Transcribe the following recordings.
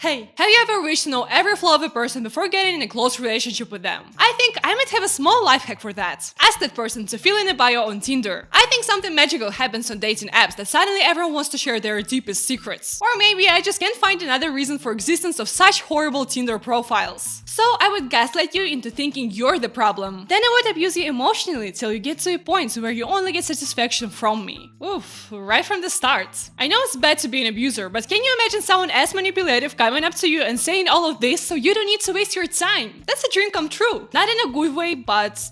Hey, have you ever wished to know every flaw of a person before getting in a close relationship with them? I think I might have a small life hack for that. Ask that person to fill in a bio on Tinder. I think something magical happens on dating apps that suddenly everyone wants to share their deepest secrets. Or maybe I just can't find another reason for existence of such horrible Tinder profiles. So I would gaslight you into thinking you're the problem. Then I would abuse you emotionally till you get to a point where you only get satisfaction from me. Oof, right from the start. I know it's bad to be an abuser, but can you imagine someone as manipulative coming up to you and saying all of this so you don't need to waste your time? That's a dream come true. Not in a good way, but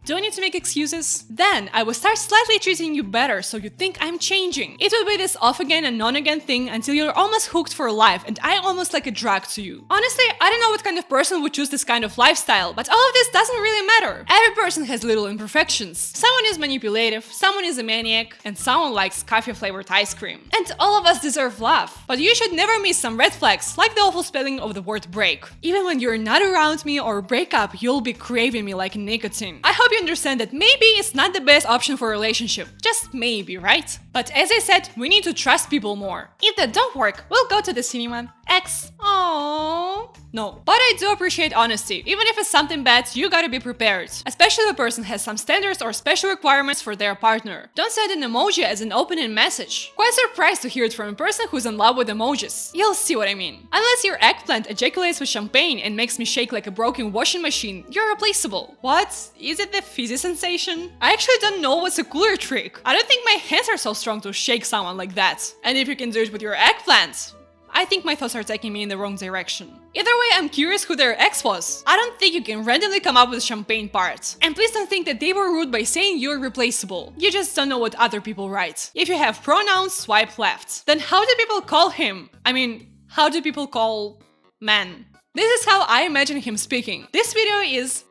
do I need to make excuses? Then I will start slightly treating you better so you think I'm changing. It will be this off again and on again thing until you're almost hooked for life and I almost like a drug to you. Honestly, I don't know what kind of person would choose this kind of lifestyle, but all of this doesn't really matter. Every person has little imperfections. Someone is manipulative, someone is a maniac, and someone likes coffee flavored ice cream. And all of us deserve love. But you should never miss some red flags, like the awful spelling of the word break. Even when you're not around me or break up, you'll be craving me like nicotine. I hope you understand that maybe it's not the best option for a relationship. Just maybe, right? But as I said, we need to trust people more. If that don't work, we'll go to the cinema. X. Aww. No, but I do appreciate honesty. Even if it's something bad, you gotta be prepared. Especially if a person has some standards or special requirements for their partner. Don't send an emoji as an opening message. Quite surprised to hear it from a person who's in love with emojis. You'll see what I mean. Unless your eggplant ejaculates with champagne and makes me shake like a broken washing machine, you're replaceable. What? Is it the fizzy sensation? I actually don't know what's a cooler trick. I don't think my hands are so strong to shake someone like that. And if you can do it with your eggplant, I think my thoughts are taking me in the wrong direction. Either way, I'm curious who their ex was. I don't think you can randomly come up with a champagne part. And please don't think that they were rude by saying you're replaceable. You just don't know what other people write. If you have pronouns, swipe left. Then how do people call him? I mean, how do people call man? This is how I imagine him speaking. This video is...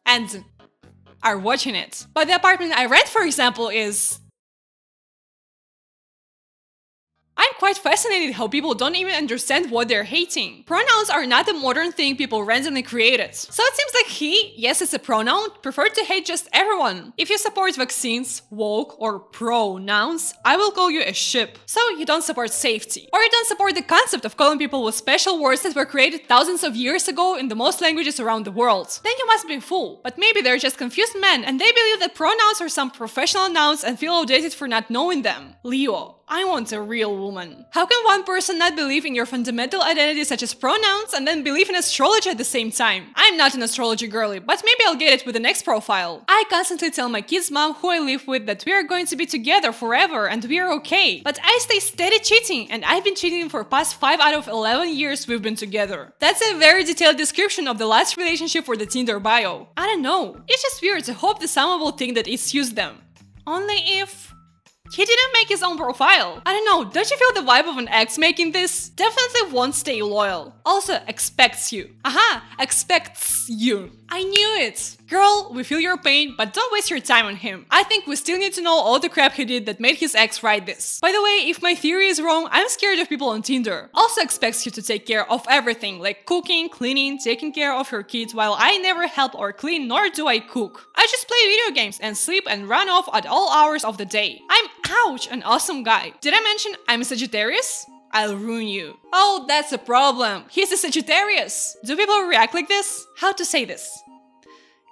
and are watching it. But the apartment I rent, for example, is... I'm quite fascinated how people don't even understand what they're hating. Pronouns are not a modern thing people randomly created. So it seems like he, yes it's a pronoun, preferred to hate just everyone. If you support vaccines, woke, or pronouns, I will call you a ship. So you don't support safety. Or you don't support the concept of calling people with special words that were created thousands of years ago in the most languages around the world. Then you must be a fool. But maybe they're just confused men and they believe that pronouns are some professional nouns and feel outdated for not knowing them. Leo. I want a real woman. How can one person not believe in your fundamental identity such as pronouns and then believe in astrology at the same time? I'm not an astrology girly, but maybe I'll get it with the next profile. I constantly tell my kid's mom who I live with that we are going to be together forever and we are okay. But I stay steady cheating and I've been cheating for past 5 out of 11 years we've been together. That's a very detailed description of the last relationship for the Tinder bio. I don't know. It's just weird to hope that someone will think that it's used them. Only if... he didn't make his own profile. I don't know, don't you feel the vibe of an ex making this? Definitely won't stay loyal. Also, expects you. Aha, expects you. I knew it. Girl, we feel your pain, but don't waste your time on him. I think we still need to know all the crap he did that made his ex write this. By the way, if my theory is wrong, I'm scared of people on Tinder. Also expects you to take care of everything, like cooking, cleaning, taking care of your kids, while I never help or clean, nor do I cook. I just play video games and sleep and run off at all hours of the day. I'm, ouch, an awesome guy. Did I mention I'm a Sagittarius? I'll ruin you. Oh, that's a problem. He's a Sagittarius. Do people react like this? How to say this?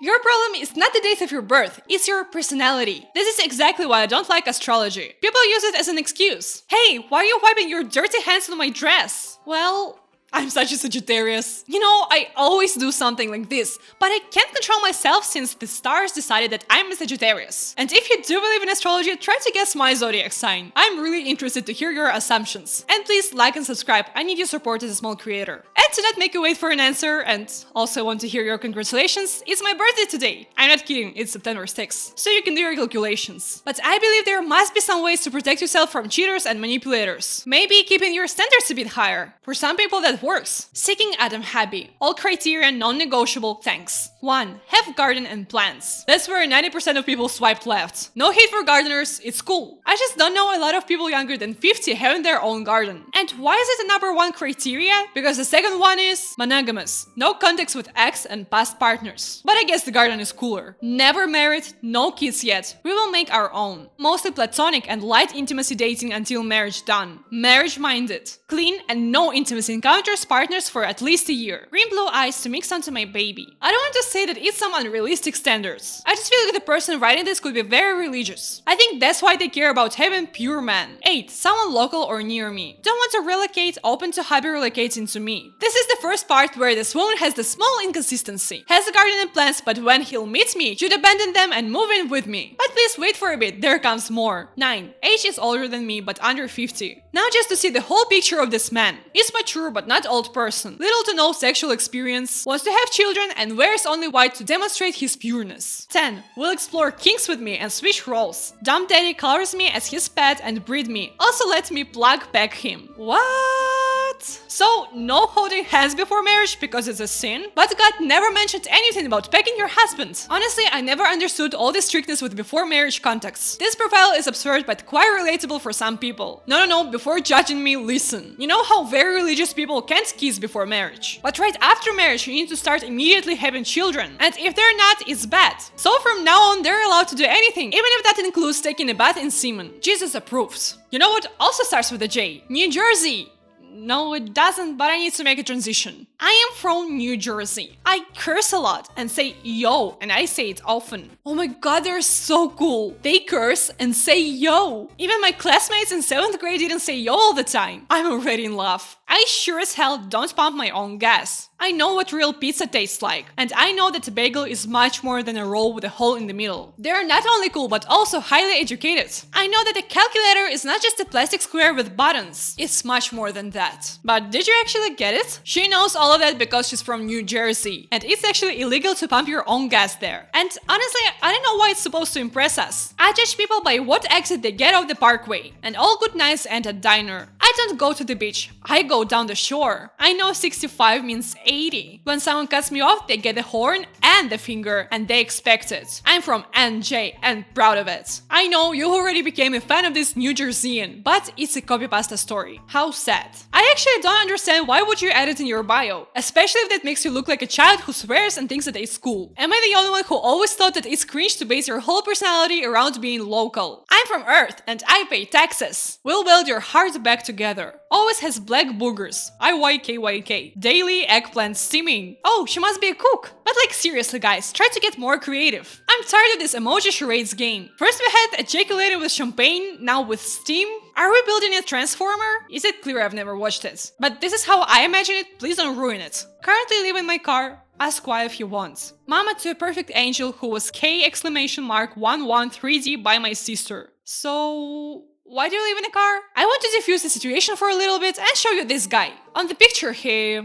Your problem is not the date of your birth, it's your personality. This is exactly why I don't like astrology. People use it as an excuse. Hey, why are you wiping your dirty hands on my dress? Well... I'm such a Sagittarius. You know, I always do something like this, but I can't control myself since the stars decided that I'm a Sagittarius. And if you do believe in astrology, try to guess my zodiac sign. I'm really interested to hear your assumptions. And please like and subscribe, I need your support as a small creator. And to not make you wait for an answer, and also want to hear your congratulations, it's my birthday today. I'm not kidding, it's September 6th. So you can do your calculations. But I believe there must be some ways to protect yourself from cheaters and manipulators. Maybe keeping your standards a bit higher. For some people that that works. Seeking Adam happy. All criteria non-negotiable, thanks. 1. Have garden and plants. That's where 90% of people swiped left. No hate for gardeners, it's cool. I just don't know a lot of people younger than 50 having their own garden. And why is it the number 1 criteria? Because the second one is monogamous. No contacts with ex and past partners. But I guess the garden is cooler. Never married, no kids yet. We will make our own. Mostly platonic and light intimacy dating until marriage done. Marriage minded. Clean and no intimacy encounters partners for at least a year. Green blue eyes to mix onto my baby. I don't want to say that it's some unrealistic standards. I just feel like the person writing this could be very religious. I think that's why they care about having pure men. 8. Someone local or near me. Don't want to relocate, open to hobby relocating to me. This is the first part where this woman has the small inconsistency. Has a garden and plants, but when he'll meet me, should abandon them and move in with me. But please wait for a bit, there comes more. 9. Age is older than me, but under 50. Now just to see the whole picture of this man. He's mature but not old person. Little to no sexual experience. Wants to have children and wears only white to demonstrate his pureness. 10. Will explore kinks with me and switch roles. Dumb daddy colors me as his pet and breed me. Also let me plug pack him. What? So, no holding hands before marriage because it's a sin? But God never mentioned anything about packing your husband. Honestly, I never understood all the strictness with before marriage contacts. This profile is absurd but quite relatable for some people. No, before judging me, listen. You know how very religious people can't kiss before marriage. But right after marriage, you need to start immediately having children. And if they're not, it's bad. So from now on, they're allowed to do anything, even if that includes taking a bath in semen. Jesus approves. You know what also starts with a J? New Jersey. No, it doesn't, but I need to make a transition. I am from New Jersey. I curse a lot and say yo, and I say it often. Oh my god, they're so cool. They curse and say yo. Even my classmates in 7th grade didn't say yo all the time. I'm already in love. I sure as hell don't pump my own gas. I know what real pizza tastes like, and I know that a bagel is much more than a roll with a hole in the middle. They're not only cool, but also highly educated. I know that a calculator is not just a plastic square with buttons. It's much more than that. But did you actually get it? She knows all of that because she's from New Jersey, and it's actually illegal to pump your own gas there. And honestly, I don't know why it's supposed to impress us. I judge people by what exit they get off the parkway, and all good nights end at diner. I don't go to the beach, I go down the shore. I know 65 means 80. When someone cuts me off, they get the horn and the finger, and they expect it. I'm from NJ and proud of it. I know you already became a fan of this New Jerseyan, but it's a copypasta story. How sad. I actually don't understand why would you add it in your bio, especially if that makes you look like a child who swears and thinks that it's cool. Am I the only one who always thought that it's cringe to base your whole personality around being local? I'm from Earth and I pay taxes. We'll weld your heart back together. Always has black boogers. IYKYK. Daily eggplant steaming. Oh, she must be a cook. But like seriously guys, try to get more creative. I'm tired of this emoji charades game. First we had ejaculated with champagne, now with steam. Are we building a transformer? Is it clear I've never watched it? But this is how I imagine it, please don't ruin it. Currently live in my car. Ask why if you want. Mama to a perfect angel who was K!11 3D by my sister. So... why do you live in a car? I want to defuse the situation for a little bit and show you this guy. On the picture he...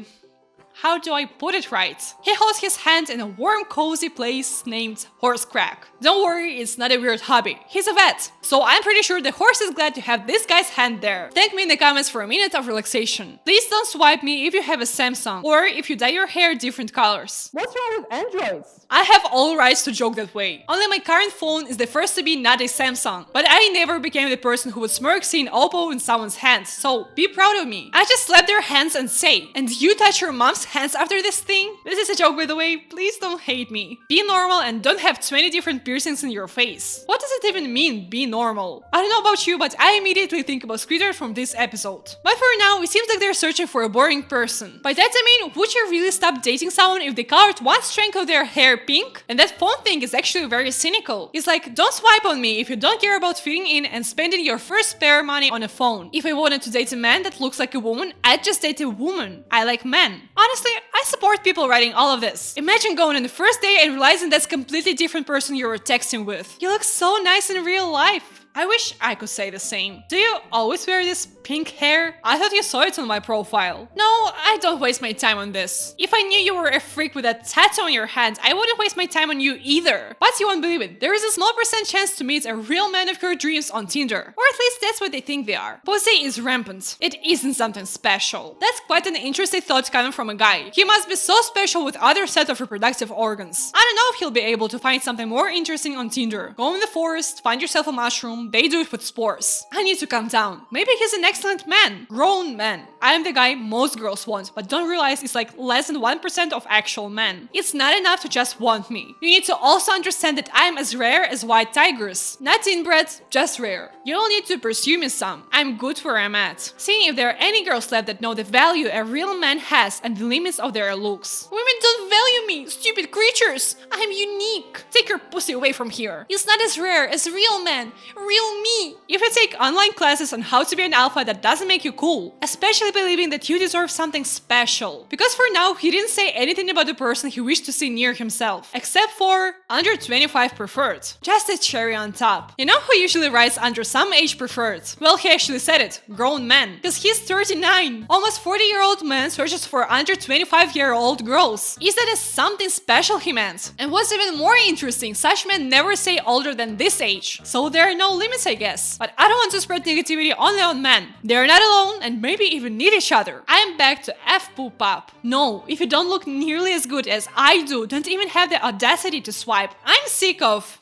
how do I put it right? He holds his hand in a warm, cozy place named Horse Crack. Don't worry, it's not a weird hobby. He's a vet, so I'm pretty sure the horse is glad to have this guy's hand there. Thank me in the comments for a minute of relaxation. Please don't swipe me if you have a Samsung, or if you dye your hair different colors. What's wrong with Androids? I have all rights to joke that way. Only my current phone is the first to be not a Samsung. But I never became the person who would smirk seeing Oppo in someone's hands, so be proud of me. I just slap their hands and say, and you touch your mom's hands after this thing? This is a joke by the way, please don't hate me. Be normal and don't have 20 different piercings in your face. What does it even mean, be normal? I don't know about you, but I immediately think about Squidward from this episode. But for now, it seems like they're searching for a boring person. By that I mean, would you really stop dating someone if they colored one strand of their hair pink? And that phone thing is actually very cynical. It's like, don't swipe on me if you don't care about fitting in and spending your first spare money on a phone. If I wanted to date a man that looks like a woman, I'd just date a woman. I like men. Honestly, I support people writing all of this. Imagine going on the first day and realizing that's a completely different person you were texting with. You look so nice in real life. I wish I could say the same. Do you always wear this pink hair? I thought you saw it on my profile. No, I don't waste my time on this. If I knew you were a freak with a tattoo on your hand, I wouldn't waste my time on you either. But you won't believe it, there is a small percent chance to meet a real man of your dreams on Tinder. Or at least that's what they think they are. Pussy is rampant. It isn't something special. That's quite an interesting thought coming from a guy. He must be so special with other set of reproductive organs. I don't know if he'll be able to find something more interesting on Tinder. Go in the forest, find yourself a mushroom, they do it with spores. I need to calm down. Maybe he's an excellent man. Grown man. I am the guy most girls want, but don't realize it's like less than 1% of actual men. It's not enough to just want me. You need to also understand that I am as rare as white tigers. Not inbred, just rare. You don't need to pursue me some. I'm good where I'm at. Seeing if there are any girls left that know the value a real man has and the limits of their looks. Women don't value me, stupid creatures. I'm unique. Take your pussy away from here. It's not as rare as real men. Real me. If you take online classes on how to be an alpha, that doesn't make you cool. Especially believing that you deserve something special. Because for now, he didn't say anything about the person he wished to see near himself. Except for under 25 preferred. Just a cherry on top. You know who usually writes under some age preferred? Well, he actually said it. Grown man. Because he's 39. Almost 40-year-old man searches for under 25-year-old girls. Is that a something special he meant? And what's even more interesting, such men never say older than this age. So there are no limits, I guess. But I don't want to spread negativity only on men. They're not alone and maybe even need each other. I am back to F-poop up. No, if you don't look nearly as good as I do, don't even have the audacity to swipe. I'm sick of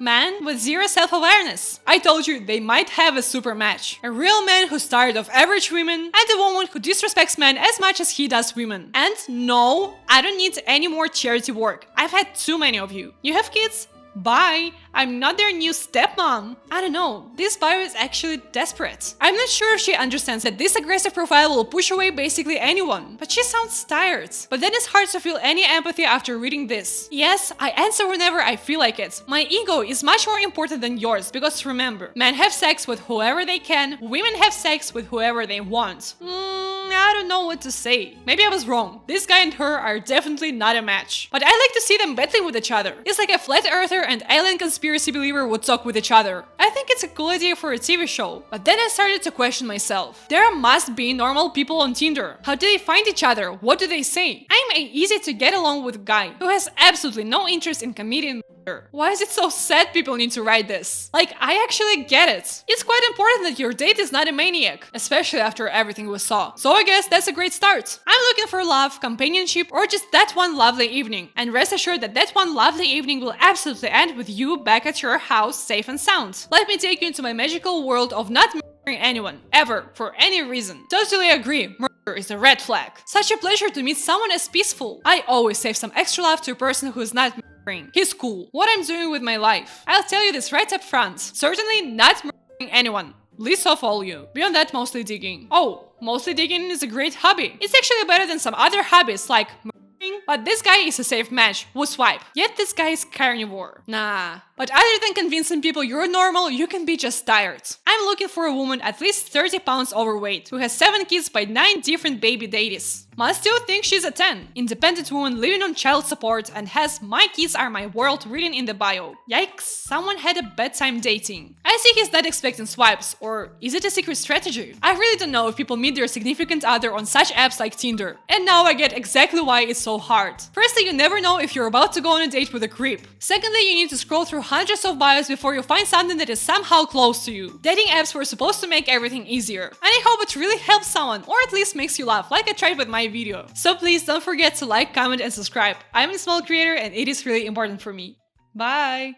man with zero self-awareness. I told you they might have a super match. A real man who's tired of average women and a woman who disrespects men as much as he does women. And no, I don't need any more charity work. I've had too many of you. You have kids? Bye. I'm not their new stepmom. I don't know, this bio is actually desperate. I'm not sure if she understands that this aggressive profile will push away basically anyone, but she sounds tired. But then it's hard to feel any empathy after reading this. Yes, I answer whenever I feel like it. My ego is much more important than yours because remember, men have sex with whoever they can, women have sex with whoever they want. I don't know what to say. Maybe I was wrong. This guy and her are definitely not a match. But I like to see them battling with each other. It's like a flat earther and alien conspiracy believer would talk with each other. I think it's a cool idea for a TV show. But then I started to question myself. There must be normal people on Tinder. How do they find each other? What do they say? I'm an easy to get along with guy who has absolutely no interest in comedian. Why is it so sad people need to write this? Like, I actually get it. It's quite important that your date is not a maniac, especially after everything we saw. So I guess that's a great start. I'm looking for love, companionship, or just that one lovely evening. And rest assured that that one lovely evening will absolutely end with you back at your house, safe and sound. Let me take you into my magical world of not murdering anyone, ever, for any reason. Totally agree. Murder is a red flag. Such a pleasure to meet someone as peaceful. I always save some extra love to a person who is not murdering. He's cool. What I'm doing with my life. I'll tell you this right up front. Certainly not murdering anyone. Least of all you. Beyond that, mostly digging. Oh, mostly digging is a great hobby. It's actually better than some other hobbies like murdering, but this guy is a safe match. Would swipe. Yet this guy is carnivore. Nah. But other than convincing people you're normal, you can be just tired. I'm looking for a woman at least 30 pounds overweight, who has 7 kids by 9 different baby daddies. Must still think she's a 10. Independent woman living on child support and has "my kids are my world" written in the bio. Yikes, someone had a bad time dating. I see he's not expecting swipes, or is it a secret strategy? I really don't know if people meet their significant other on such apps like Tinder. And now I get exactly why it's so hard. Firstly, you never know if you're about to go on a date with a creep. Secondly, you need to scroll through hundreds of bios before you find something that is somehow close to you. Dating apps were supposed to make everything easier. And I hope it really helps someone, or at least makes you laugh, like I tried with my video. So please don't forget to like, comment and subscribe. I'm a small creator and it is really important for me. Bye!